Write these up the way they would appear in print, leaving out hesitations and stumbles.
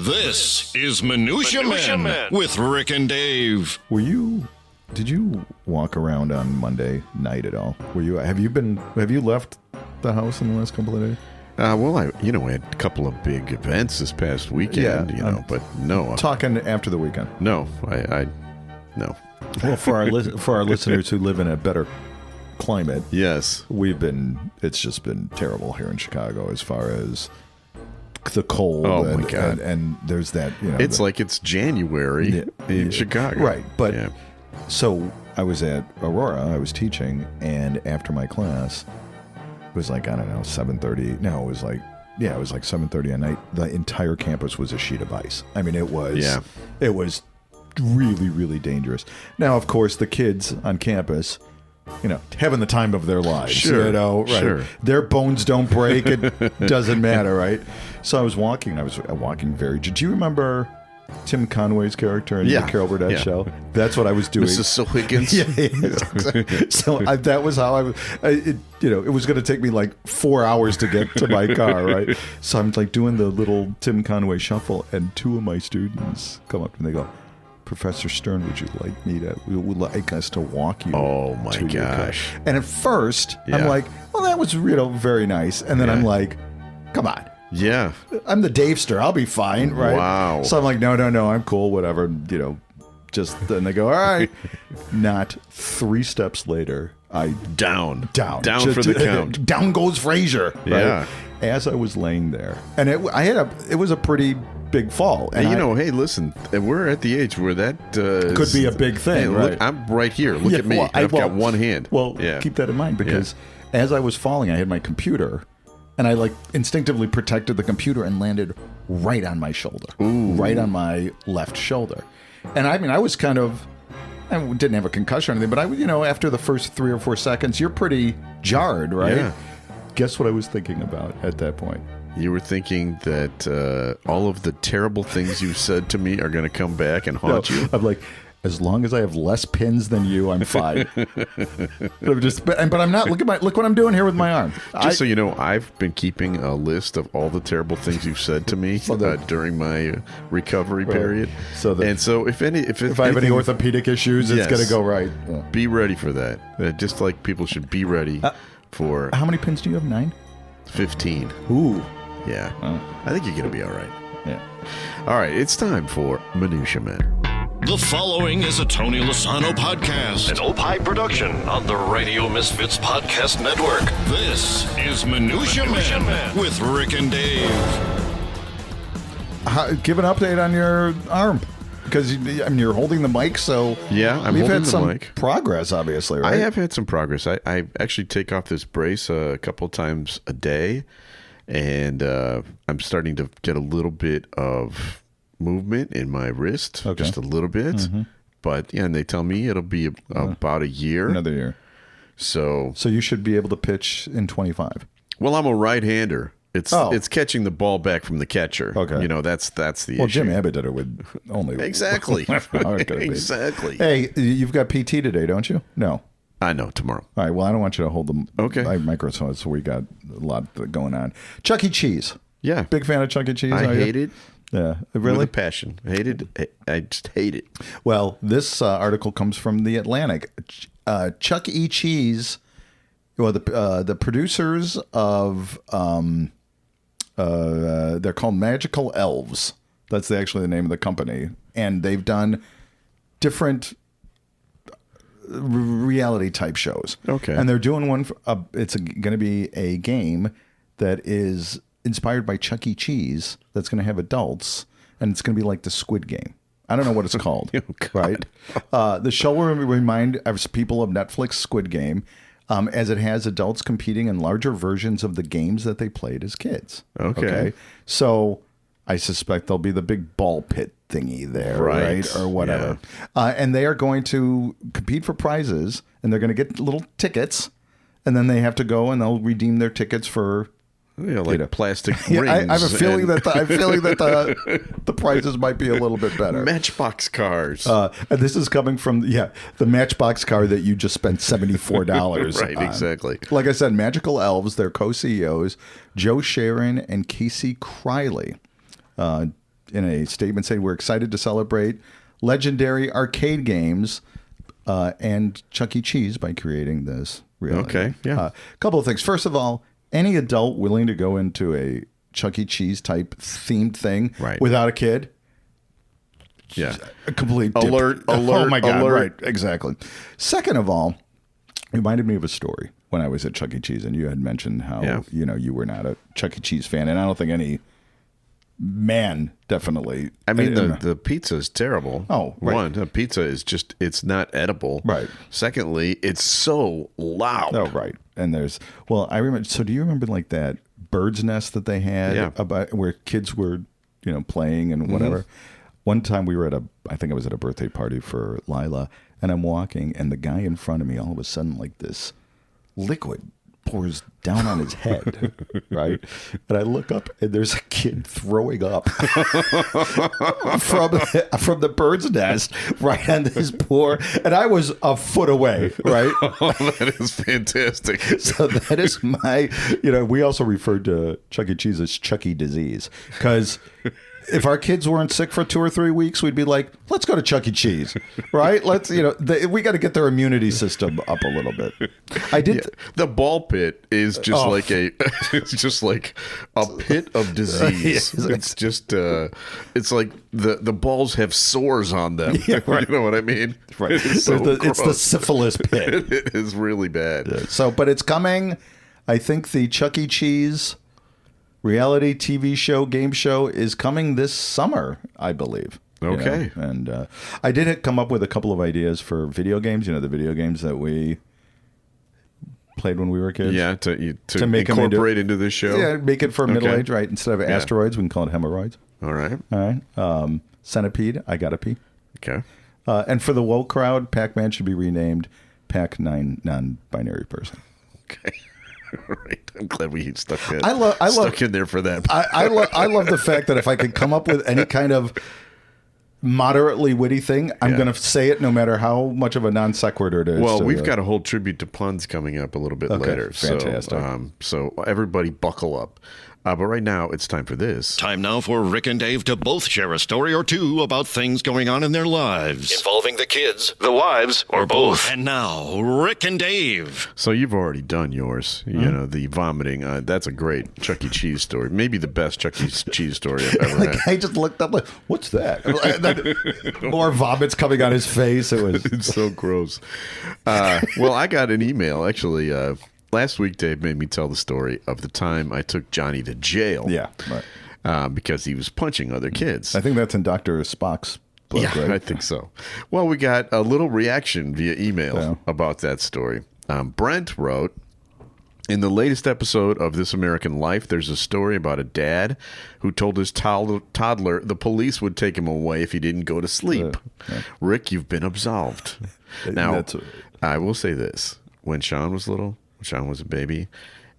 This is Minutia Men with Rick and Dave. Did you walk around on Monday night at all? Have you left the house in the last couple of days? Well, I had a couple of big events this past weekend, but no. Talking after the weekend. No, no. Well, for our listeners who live in a better climate, yes, it's just been terrible here in Chicago as far as the cold. Oh my God! And there's that. It's like it's January in Chicago, right? But so I was at Aurora. I was teaching, and after my class, it was like 7:30. No, it was like 7:30 at night. The entire campus was a sheet of ice. I mean, it was really, really dangerous. Now, of course, the kids on campus, having the time of their lives. Sure, right? Sure. Their bones don't break. It doesn't matter, right? So I was walking. Do you remember Tim Conway's character in the Carol Burnett show? That's what I was doing. Mrs. So Higgins. So that was how I was. It was going to take me like 4 hours to get to my car, right? So I'm like doing the little Tim Conway shuffle, and two of my students come up and they go, "Professor Stern, would like us to walk you?" Oh my gosh! And at first, I'm like, "Well, that was very nice," and then I'm like, "Come on." Yeah. I'm the Davester. I'll be fine, right? Wow. So I'm like, no, I'm cool, whatever. Then they go, all right. Not 3 steps later, I down just, for the count. Down goes Frazier. Right? Yeah. As I was laying there, and it was a pretty big fall. And hey, listen, we're at the age where that could be a big thing. Hey, right? Look, I'm right here. Look at me. Well, I've got one hand. Well, keep that in mind because as I was falling, I had my computer. And I instinctively protected the computer and landed right on my shoulder, right on my left shoulder. And I was I didn't have a concussion or anything, but after the first 3 or 4 seconds, you're pretty jarred, right? Yeah. Guess what I was thinking about at that point? You were thinking that all of the terrible things you said to me are going to come back and haunt you. I'm like, as long as I have less pins than you, I'm fine. But I'm not. Look what I'm doing here with my arm. So you know, I've been keeping a list of all the terrible things you've said to me during my recovery period. So if I have any orthopedic issues, it's going to go right. Yeah. Be ready for that. Just like people should be ready for. How many pins do you have? 9? 15. Ooh. Yeah. I think you're going to be all right. Yeah. All right. It's time for Minutia Men. The following is a Tony Lasano podcast, an Opie production on the Radio Misfits Podcast Network. This is Minutia Men with Rick and Dave. Give an update on your arm. Because you're holding the mic, so we've had some progress, obviously, right? I have had some progress. I actually take off this brace a couple times a day, and I'm starting to get a little bit of movement in my wrist, just a little bit. Mm-hmm. But and they tell me it'll be about a year, another year. So you should be able to pitch in 25. Well, I'm a right-hander. It's catching the ball back from the catcher. Okay, that's the issue. Well, Jim Abbott did it with only exactly. Exactly. Hey, you've got PT today, don't you? No. I know, tomorrow. All right. Well, I don't want you to hold the microphone, so we got a lot going on. Chuck E. Cheese. Yeah. Big fan of Chuck E. Cheese. I hate it. Yeah, really? With a passion. I just hate it. Well, this article comes from The Atlantic. Chuck E. Cheese, the producers of, they're called Magical Elves. That's actually the name of the company. And they've done different reality type shows. Okay. And they're doing one, it's going to be a game that is inspired by Chuck E. Cheese that's going to have adults, and it's going to be like the Squid Game. I don't know what it's called, right? The show will remind people of Netflix Squid Game, as it has adults competing in larger versions of the games that they played as kids. Okay. So I suspect there'll be the big ball pit thingy there, right? Or whatever. Yeah. And they are going to compete for prizes, and they're going to get little tickets, and then they have to go and they'll redeem their tickets for plastic rings. I have a feeling that the prices might be a little bit better. Matchbox cars. And this is coming from the Matchbox car that you just spent $74 right, on. Exactly. Like I said, Magical Elves, their co-CEOs, Joe Sharon and Casey Criley. in a statement saying we're excited to celebrate legendary arcade games and Chuck E. Cheese by creating this reality. Okay, yeah. A couple of things. First of all, any adult willing to go into a Chuck E. Cheese type themed thing without a kid, a complete alert. Oh my God! Alert. Right, exactly. Second of all, it reminded me of a story when I was at Chuck E. Cheese, and you had mentioned how you were not a Chuck E. Cheese fan, and I don't think any man definitely. I mean, the pizza is terrible. Oh, right. One, the pizza is just, it's not edible. Right. Secondly, it's so loud. Oh, right. And I remember, so do you remember like that bird's nest that they had about where kids were, playing and whatever? One time we were I think I was at a birthday party for Lila, and I'm walking, and the guy in front of me, all of a sudden, like this liquid pours down on his head, right? And I look up, and there's a kid throwing up from the bird's nest right on his poor, and I was a foot away, right? Oh, that is fantastic. So that is my, we also referred to Chuck E. Cheese as Chucky disease, because if our kids weren't sick for 2 or 3 weeks, we'd be like, let's go to Chuck E. Cheese, right? Let's, we got to get their immunity system up a little bit. I did. The ball pit is just it's just like a pit of disease. It's just, it's like the balls have sores on them. Yeah, right. You know what I mean? Right. It's the syphilis pit. It is really bad. Yeah. So, but it's coming. I think the Chuck E. Cheese reality TV show, game show is coming this summer, I believe. Okay. And I did come up with a couple of ideas for video games, the video games that we played when we were kids. Yeah, to make incorporate into this show. Yeah, make it for middle age, right? Instead of asteroids, we can call it hemorrhoids. All right. All right. Centipede, I gotta pee. Okay. And for the woke crowd, Pac-Man should be renamed Pac-9 non-binary person. Okay. All right. I'm glad we stuck in there for that. I love the fact that if I could come up with any kind of moderately witty thing, I'm going to say it no matter how much of a non sequitur it is. Well, we've got a whole tribute to puns coming up a little bit later. Fantastic. So everybody buckle up. But right now, it's time for this. Time now for Rick and Dave to both share a story or two about things going on in their lives, involving the kids, the wives, or both. And now, Rick and Dave. So you've already done yours. The vomiting. That's a great Chuck E. Cheese story. Maybe the best Chuck E. Cheese story I've ever had. I just looked up like, what's that? More vomits coming on his face. It's so gross. Well, I got an email, actually, last week, Dave made me tell the story of the time I took Johnny to jail. Yeah, right. Because he was punching other kids. I think that's in Dr. Spock's book, right? I think so. Well, we got a little reaction via email about that story. Brent wrote, in the latest episode of This American Life, there's a story about a dad who told his toddler the police would take him away if he didn't go to sleep. Rick, you've been absolved. Now, I will say this. When Sean was little, when Sean was a baby,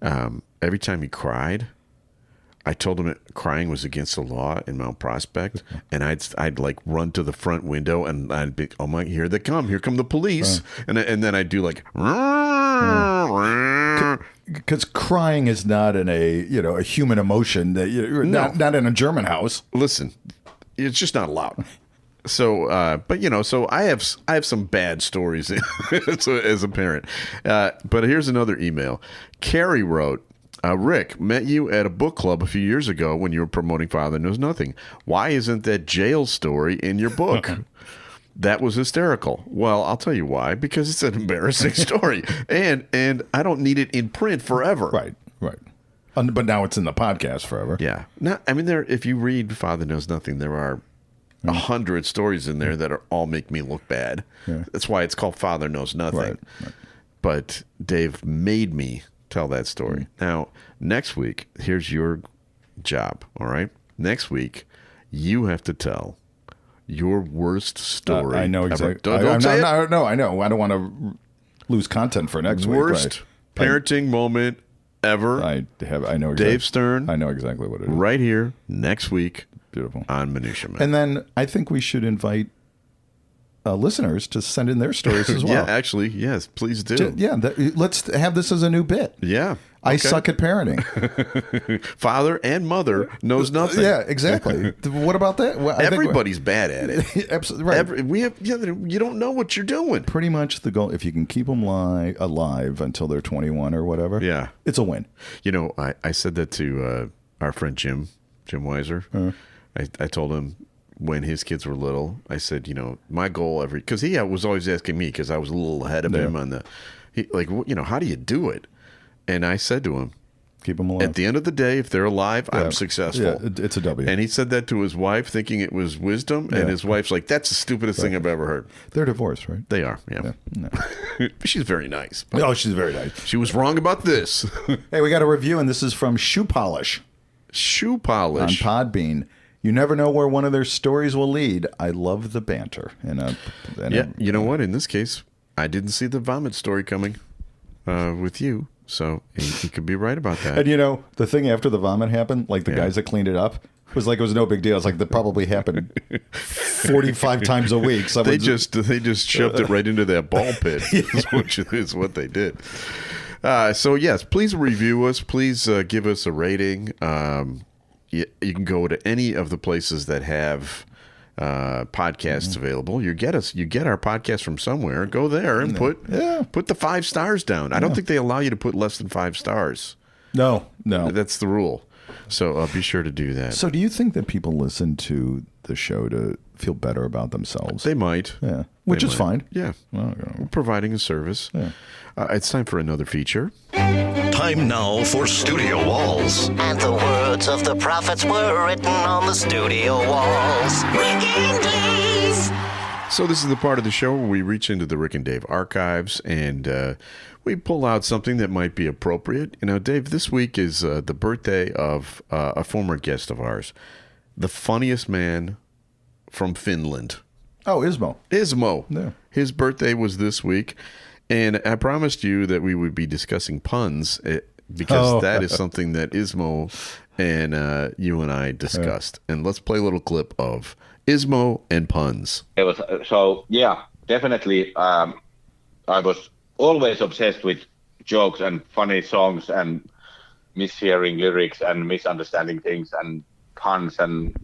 every time he cried, I told him that crying was against the law in Mount Prospect, and I'd like run to the front window and I'd be, oh my, here they come, here come the police, and then I'd do like, because crying is not a human emotion that not in a German house. Listen, it's just not allowed. So, so I have some bad stories as a parent. But here's another email. Carrie wrote, Rick, met you at a book club a few years ago when you were promoting Father Knows Nothing. Why isn't that jail story in your book? That was hysterical. Well, I'll tell you why. Because it's an embarrassing story. And I don't need it in print forever. Right. But now it's in the podcast forever. Yeah. If you read Father Knows Nothing, there are 100 stories in there that all make me look bad. Yeah. That's why it's called Father Knows Nothing. Right. But Dave made me tell that story. Now, next week, here's your job, all right? Next week, you have to tell your worst story. I know exactly. I know. I know. I don't want to lose content for next week. Worst parenting moment ever. I know exactly. Dave Stern. I know exactly what it is. Right here, next week. Beautiful. On Minutia Man. And then I think we should invite listeners to send in their stories as well. Yeah, actually, yes, please do. Let's have this as a new bit. Yeah. I suck at parenting. Father and mother knows nothing. Yeah, exactly. What about that? Well, everybody's bad at it. Absolutely right. You don't know what you're doing. Pretty much the goal, if you can keep them alive until they're 21 or whatever, it's a win. You know, I said that to our friend Jim Weiser. I told him when his kids were little, I said, you know, my goal because he was always asking me because I was a little ahead of him on how do you do it? And I said to him, keep them alive. At the end of the day, if they're alive, I'm successful. Yeah, it's a W. And he said that to his wife, thinking it was wisdom. And his wife's like, that's the stupidest thing I've ever heard. They're divorced, right? They are, yeah. No. She's very nice. Oh, she's very nice. She was wrong about this. Hey, we got a review, and this is from Shoe Polish. Shoe Polish. On Podbean. You never know where one of their stories will lead. I love the banter. You know what? In this case, I didn't see the vomit story coming with you. So he could be right about that. And you know, the thing after the vomit happened, like the guys that cleaned it up, was like it was no big deal. It's like that probably happened 45 times a week. They just shoved it right into that ball pit, which is what they did. So yes, please review us. Please give us a rating. You can go to any of the places that have podcasts available. You get our podcast from somewhere. Go there and put the 5 stars down. I don't think they allow you to put less than 5 stars. No, that's the rule. So be sure to do that. So do you think that people listen to the show to feel better about themselves? They might. Yeah, which is fine. Yeah, we're providing a service. Yeah. It's time for another feature. Time now for Studio Walls. And the words of the prophets were written on the studio walls. Rick and Dave. So this is the part of the show where we reach into the Rick and Dave archives and we pull out something that might be appropriate. You know, Dave, this week is the birthday of a former guest of ours, the funniest man from Finland. Oh, Ismo. Yeah. His birthday was this week. And I promised you that we would be discussing puns because that is something that Ismo and you and I discussed. And let's play a little clip of Ismo and puns. It was definitely. I was always obsessed with jokes and funny songs and mishearing lyrics and misunderstanding things and puns and.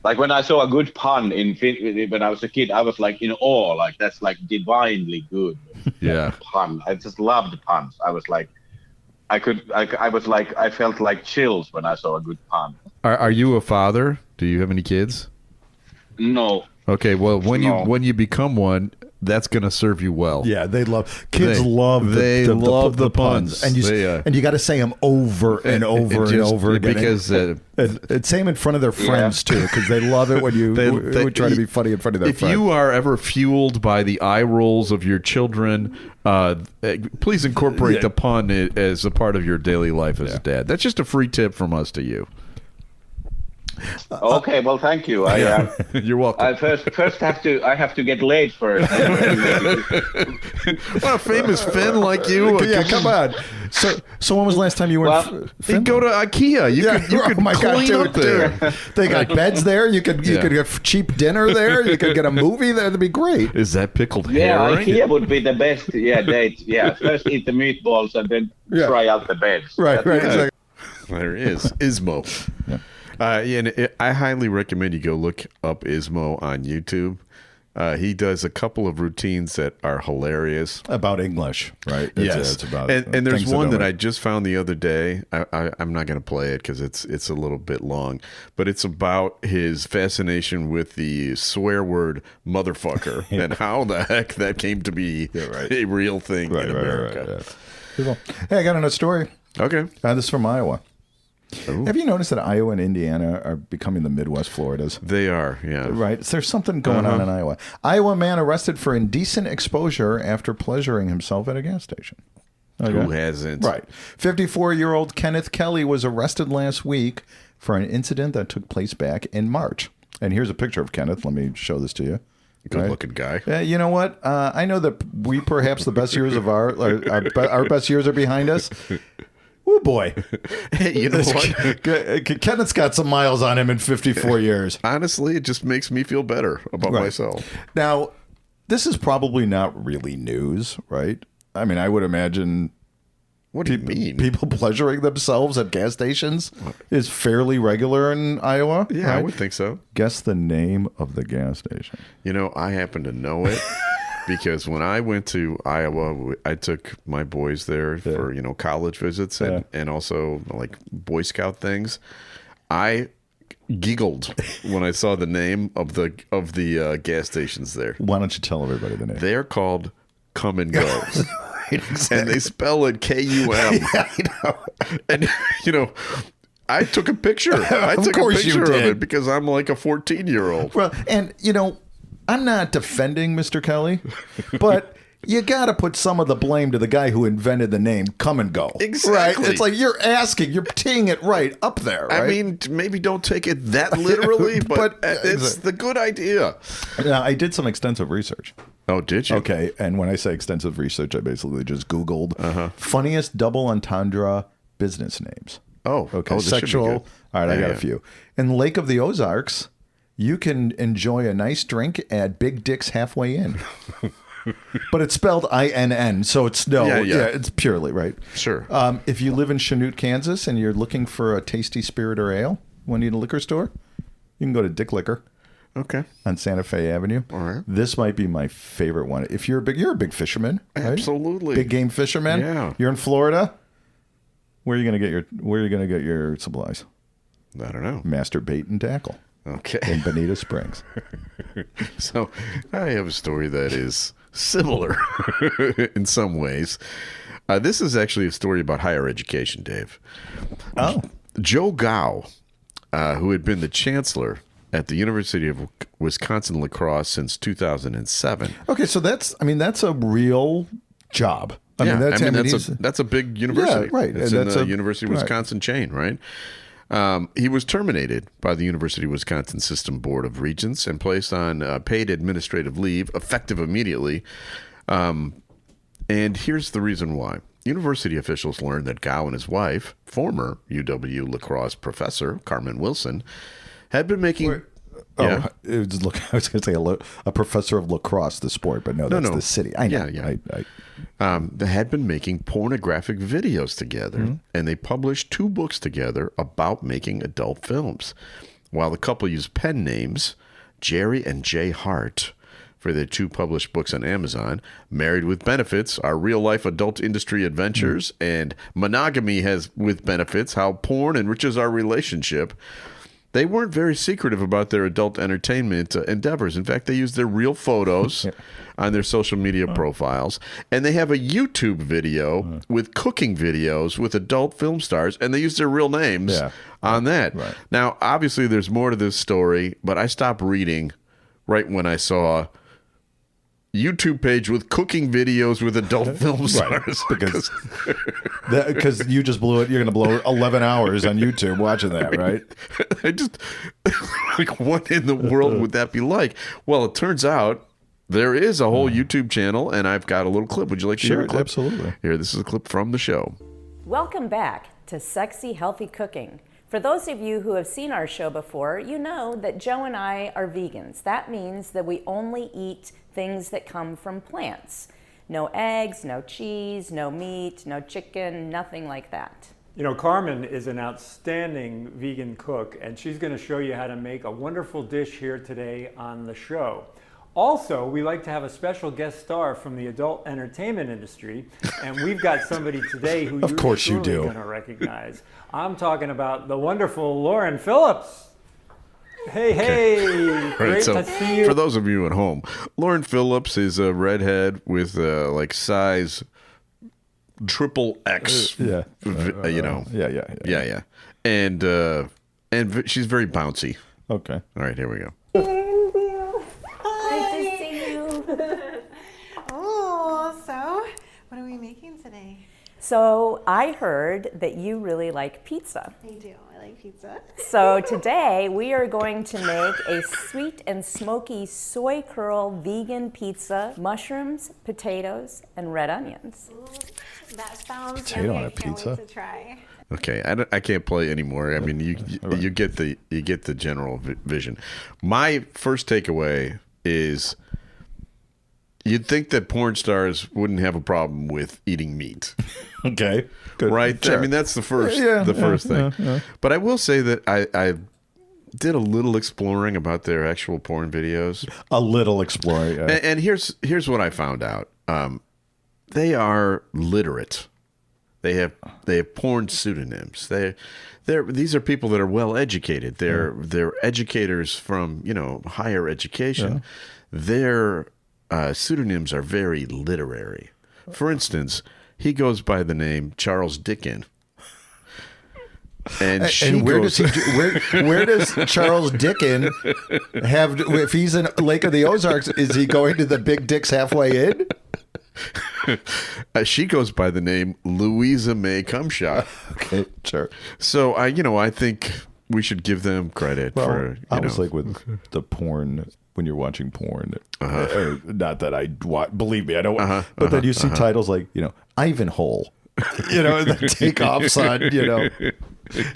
Like when I saw a good pun when I was a kid, I was like in awe. Like that's like divinely good. Yeah. Pun. I just loved puns. I was like, I felt like chills when I saw a good pun. Are you a father? Do you have any kids? No. Okay. Well, when you become one, that's going to serve you well. Yeah, they love the puns, and you got to say them over and over and over again. Because and say them in front of their friends too, because they love it when you try to be funny in front of their friends. If you are ever fueled by the eye rolls of your children, please incorporate the pun as a part of your daily life as a dad. That's just a free tip from us to you. Okay, well, thank you. You're welcome. I first have to get laid first. Well, a famous Finn like you. Yeah, come on. So when was the last time you were in Finn? You go to IKEA. You could clean up there. They got beds there. You could get cheap dinner there. You could get a movie there. That'd be great. Is that pickled herring? Yeah, IKEA would be the best date. Yeah, first eat the meatballs and then try out the beds. Right, exactly. There it is. Ismo. Yeah. And I highly recommend you go look up Ismo on YouTube. He does a couple of routines that are hilarious about English, right? It's about and there's one that I just found the other day. I'm not going to play it because it's a little bit long, but it's about his fascination with the swear word motherfucker and how the heck that came to be a real thing in America. Right. Hey, I got another story. Okay, this is from Iowa. Ooh. Have you noticed that Iowa and Indiana are becoming the Midwest Floridas? They are, yeah. Right. So there's something going on in Iowa. Iowa man arrested for indecent exposure after pleasuring himself at a gas station. Okay. Who hasn't? Right. 54-year-old Kenneth Kelly was arrested last week for an incident that took place back in March. And here's a picture of Kenneth. Let me show this to you. Good-looking guy. You know what? I know that we perhaps the best years of our best years are behind us. Oh, boy. Hey, you know what? Kenneth's got some miles on him in 54 years. Honestly, it just makes me feel better about myself. Now, this is probably not really news, right? I mean, I would imagine. What do you mean? People pleasuring themselves at gas stations is fairly regular in Iowa. Yeah, right? I would think so. Guess the name of the gas station. You know, I happen to know it because when I went to Iowa, I took my boys there for, college visits and also like Boy Scout things. I giggled when I saw the name of the gas stations there. Why don't you tell everybody the name? They're called Kum Go. Exactly. And they spell it Kum. Yeah, I know. And, I took a picture. I took a picture of it because I'm like a 14-year-old. Well, and, I'm not defending Mr. Kelly, but you got to put some of the blame to the guy who invented the name Kum Go. Exactly. Right? It's like you're teeing it right up there, right? I mean, maybe don't take it that literally, but it's the good idea. Now, I did some extensive research. Oh, did you? Okay, and when I say extensive research, I basically just Googled funniest double entendre business names. Oh, okay. this should be Sexual. good. All right, I got a few. In Lake of the Ozarks, you can enjoy a nice drink at Big Dick's Halfway Inn. But it's spelled INN, so it's it's purely, right? Sure. If you live in Chanute, Kansas, and you're looking for a tasty spirit or ale when you need a liquor store, you can go to Dick Liquor. Okay. On Santa Fe Avenue. All right. This might be my favorite one. If you're a big fisherman, right? Absolutely. Big game fisherman. Yeah. You're in Florida. Where are you going to get your supplies? I don't know. Master Bait and Tackle. Okay. In Bonita Springs. So I have a story that is similar in some ways. This is actually a story about higher education, Dave. Oh. Joe Gao, who had been the chancellor at the University of Wisconsin La Crosse since 2007. Okay, so that's a real job. That's a big university. Yeah, right. It's And in that's the University of Wisconsin chain, right? He was terminated by the University of Wisconsin System Board of Regents and placed on paid administrative leave, effective immediately. And here's the reason why. University officials learned that Gao and his wife, former UW La Crosse professor Carmen Wilson, had been making... I was going to say a professor of lacrosse, the sport, but that's the city. I know. Yeah. They had been making pornographic videos together, and they published 2 books together about making adult films. While the couple used pen names, Jerry and Jay Hart, for their 2 published books on Amazon, Married with Benefits, Our Real-Life Adult Industry Adventures, and Monogamy Has with Benefits, How Porn Enriches Our Relationship. They weren't very secretive about their adult entertainment endeavors. In fact, they used their real photos on their social media profiles. And they have a YouTube video with cooking videos with adult film stars, and they use their real names on that. Right. Now, obviously, there's more to this story, but I stopped reading right when I saw YouTube page with cooking videos with adult film stars. Because you just blew it. You're going to blow 11 hours on YouTube watching that, right? I just, like, what in the world would that be like? Well, it turns out there is a whole YouTube channel, and I've got a little clip. Would you like to hear a clip? Absolutely. Here, this is a clip from the show. Welcome back to Sexy Healthy Cooking. For those of you who have seen our show before, you know that Joe and I are vegans. That means that we only eat things that come from plants. No eggs, no cheese, no meat, no chicken, nothing like that. You know, Carmen is an outstanding vegan cook, and she's going to show you how to make a wonderful dish here today on the show. Also, we like to have a special guest star from the adult entertainment industry, and we've got somebody today who of course you're you do going to recognize. I'm talking about the wonderful Lauren Phillips. Hey, great to see you. For those of you at home, Lauren Phillips is a redhead with like size XXX. Yeah. And she's very bouncy. Okay. All right, here we go. Nice to see you. Oh, so what are we making today? So I heard that you really like pizza. I do. I like pizza. So today we are going to make a sweet and smoky soy curl vegan pizza, mushrooms, potatoes, and red onions. Ooh, that sounds potato yummy. on a I can't pizza? wait to try. Okay, I can't play anymore. I mean, you get the general vision. My first takeaway is You'd think that porn stars wouldn't have a problem with eating meat. Okay. Good. Right? Sure. I mean, that's the first thing. Yeah. But I will say that I did a little exploring about their actual porn videos. A little exploring. Yeah. And here's what I found out. They are literate. They have porn pseudonyms. These are people that are well educated. They're educators from higher education. Yeah. Their pseudonyms are very literary. For instance, he goes by the name Charles Dickens. And where does Charles Dickens have? If he's in Lake of the Ozarks, is he going to the Big Dicks halfway in? She goes by the name Louisa May Cumshot. Okay, sure. So I think we should give them credit for. I was like with the porn. When you're watching porn, not that I believe me, I don't. But then you see titles like Ivanhole, and then takeoffs on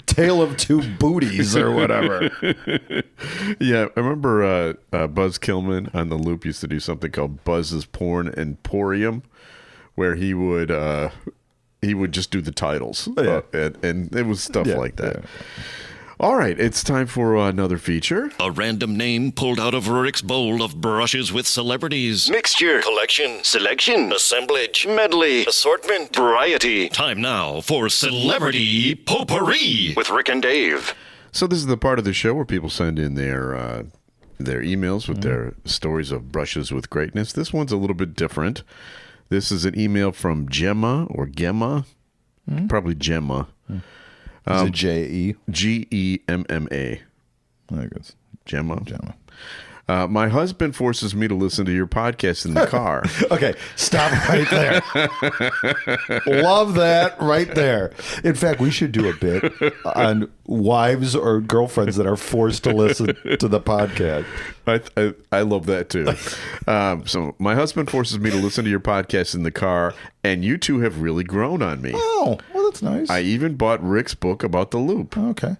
Tale of Two Booties or whatever. Yeah, I remember Buzz Killman on The Loop used to do something called Buzz's Porn Emporium, where he would just do the titles, and it was stuff like that. Yeah. All right, it's time for another feature. A random name pulled out of Rick's bowl of brushes with celebrities. Mixture, collection, selection, assemblage, medley, assortment, variety. Time now for Celebrity Potpourri with Rick and Dave. So this is the part of the show where people send in their emails with their stories of brushes with greatness. This one's a little bit different. This is an email from Gemma or Gemma, probably Gemma. Is it J-E? Gemma. I guess. Gemma. My husband forces me to listen to your podcast in the car. Okay, stop right there. Love that right there. In fact, we should do a bit on wives or girlfriends that are forced to listen to the podcast. I love that too. So my husband forces me to listen to your podcast in the car, and you two have really grown on me. Oh, well, that's nice. I even bought Rick's book about the Loop. Okay.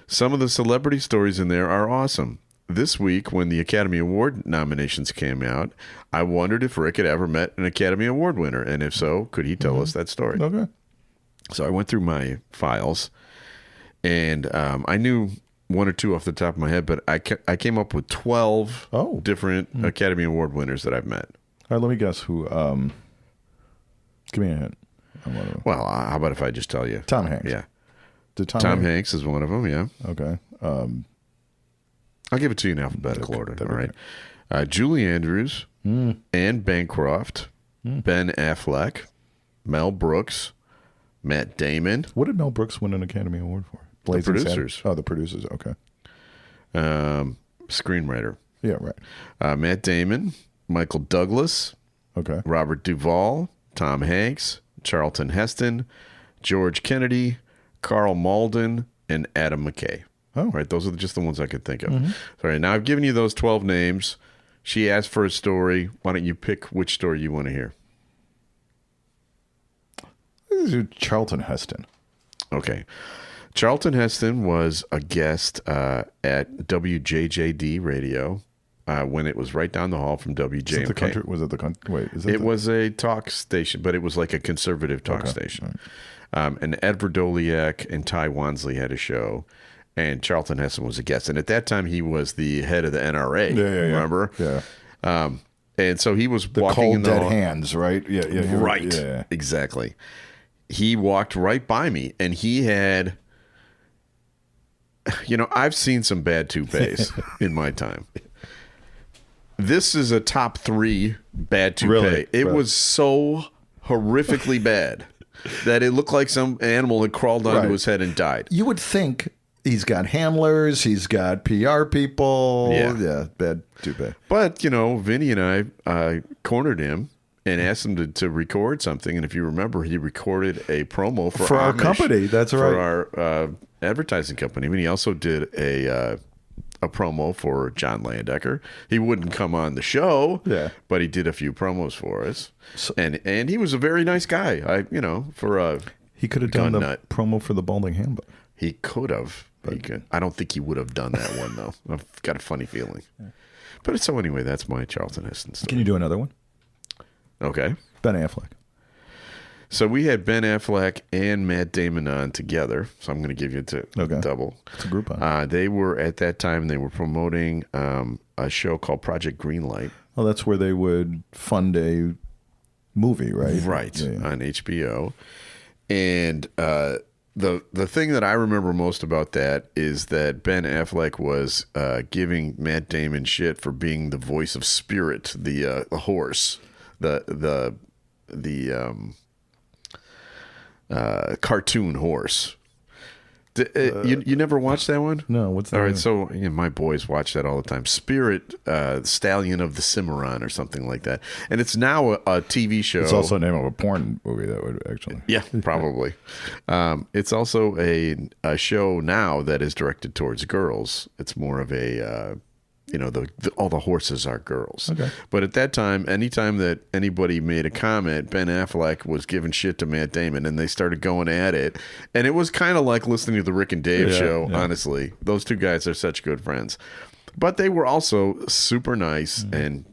Some of the celebrity stories in there are awesome. This week, when the Academy Award nominations came out, I wondered if Rick had ever met an Academy Award winner, and if so, could he tell us that story? Okay. So I went through my files, and I knew one or two off the top of my head, but I came up with 12 different Academy Award winners that I've met. All right, let me guess who. Give me a hint. Well, how about if I just tell you? Tom Hanks. Yeah. Did Tom Hanks is one of them, yeah. Okay. I'll give it to you in alphabetical order. All right. Julie Andrews, Anne Bancroft, Ben Affleck, Mel Brooks, Matt Damon. What did Mel Brooks win an Academy Award for? The producers. Oh, the producers. Okay. Screenwriter. Yeah, right. Matt Damon, Michael Douglas, okay, Robert Duvall, Tom Hanks, Charlton Heston, George Kennedy, Carl Malden, and Adam McKay. Oh. Right, those are just the ones I could think of. All right, now I've given you those 12 names. She asked for a story. Why don't you pick which story you want to hear? Charlton Heston. Okay. Charlton Heston was a guest at WJJD Radio when it was right down the hall from WJMK. Was it the country? Wait, is it was a talk station, but it was like a conservative talk station. Right. And Ed Verdoliak and Ty Wansley had a show, and Charlton Heston was a guest. And at that time, he was the head of the NRA. Yeah. Remember? Yeah. And so he was the walking cold in the dead hall. hands, right? Yeah. Right. Yeah. Exactly. He walked right by me, and he had. I've seen some bad toupees in my time. This is a top 3 bad toupee. Really? It was so horrifically bad that it looked like some animal had crawled onto his head and died. You would think he's got handlers, he's got PR people. Yeah, bad toupee. But, Vinny and I cornered him and asked him to record something. And if you remember, he recorded a promo for our Amish, company. That's right. For our advertising company. And he also did a promo for John Landecker. He wouldn't come on the show, but he did a few promos for us. So, and he was a very nice guy. He could have done the promo for the Balding Handbook. He could have. I don't think he would have done that one, though. I've got a funny feeling. But so anyway, that's my Charlton Heston story. Can you do another one? Okay. Ben Affleck. So we had Ben Affleck and Matt Damon on together. So I'm going to give you a double. It's a Groupon. They were, at that time, they were promoting a show called Project Greenlight. Well, that's where they would fund a movie, right? Right, Yeah. on HBO. And the thing that I remember most about that is that Ben Affleck was giving Matt Damon shit for being the voice of Spirit, the horse, the cartoon horse. You never watched that one? No, what's that? All right, one? so my boys watch that all the time. Spirit, Stallion of the Cimarron or something like that. And it's now a TV show. It's also the name of a porn movie that would actually. Yeah, probably. It's also a show now that is directed towards girls. It's more of a, all the horses are girls. Okay. But at that time, anytime that anybody made a comment, Ben Affleck was giving shit to Matt Damon, and they started going at it. And it was kind of like listening to the Rick and Dave show, honestly. Those two guys are such good friends. But they were also super nice, and,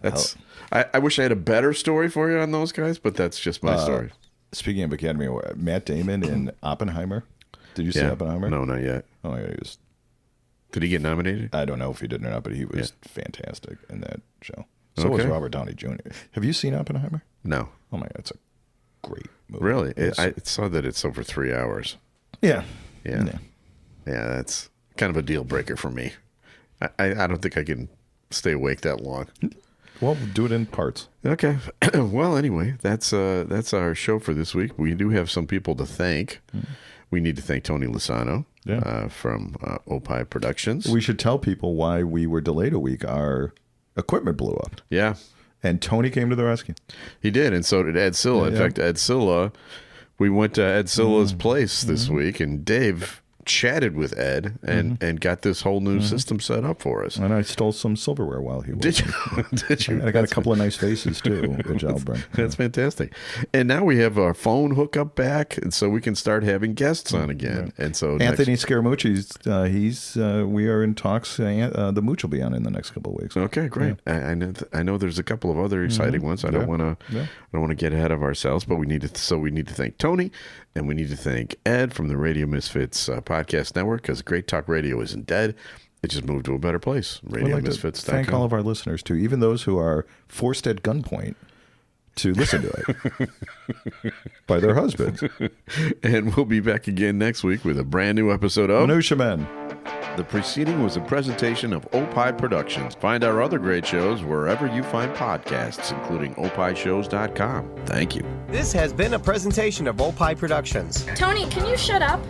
that's... I wish I had a better story for you on those guys, but that's just my story. Speaking of Academy Award, Matt Damon in Oppenheimer. Did you see Oppenheimer? No, not yet. Oh my God, he was... Did he get nominated? I don't know if he did or not, but he was fantastic in that show. So was Robert Downey Jr. Have you seen Oppenheimer? No. Oh my God, it's a great movie. Really? I saw that it's over 3 hours. Yeah. Yeah, that's kind of a deal breaker for me. I don't think I can stay awake that long. Well, we'll do it in parts. Okay. Well, anyway, that's our show for this week. We do have some people to thank. We need to thank Tony Lasano from Opie Productions. We should tell people why we were delayed a week. Our equipment blew up. Yeah. And Tony came to the rescue. He did, and so did Ed Silla. In fact, Ed Silla, we went to Ed Silla's place this week, and Dave chatted with Ed and got this whole new system set up for us. And I stole some silverware while he was. Did you? Did you? And I got a couple of nice faces too, which I'll bring. That's fantastic. And now we have our phone hookup back, and so we can start having guests on again. Right. And so Anthony Scaramucci's, we are in talks. The Mooch will be on in the next couple of weeks. Okay, great. Yeah. I know there's a couple of other exciting ones. I don't want to get ahead of ourselves, but we need to thank Tony, and we need to thank Ed from the Radio Misfits podcast network, because Great Talk Radio isn't dead. It just moved to a better place. RadioMisfits.com. Thank all of our listeners too, even those who are forced at gunpoint to listen to it by their husbands. And we'll be back again next week with a brand new episode of Minutia Men. The preceding was a presentation of Opie Productions. Find our other great shows wherever you find podcasts, including opishows.com. Thank you. This has been a presentation of Opie Productions. Tony, can you shut up?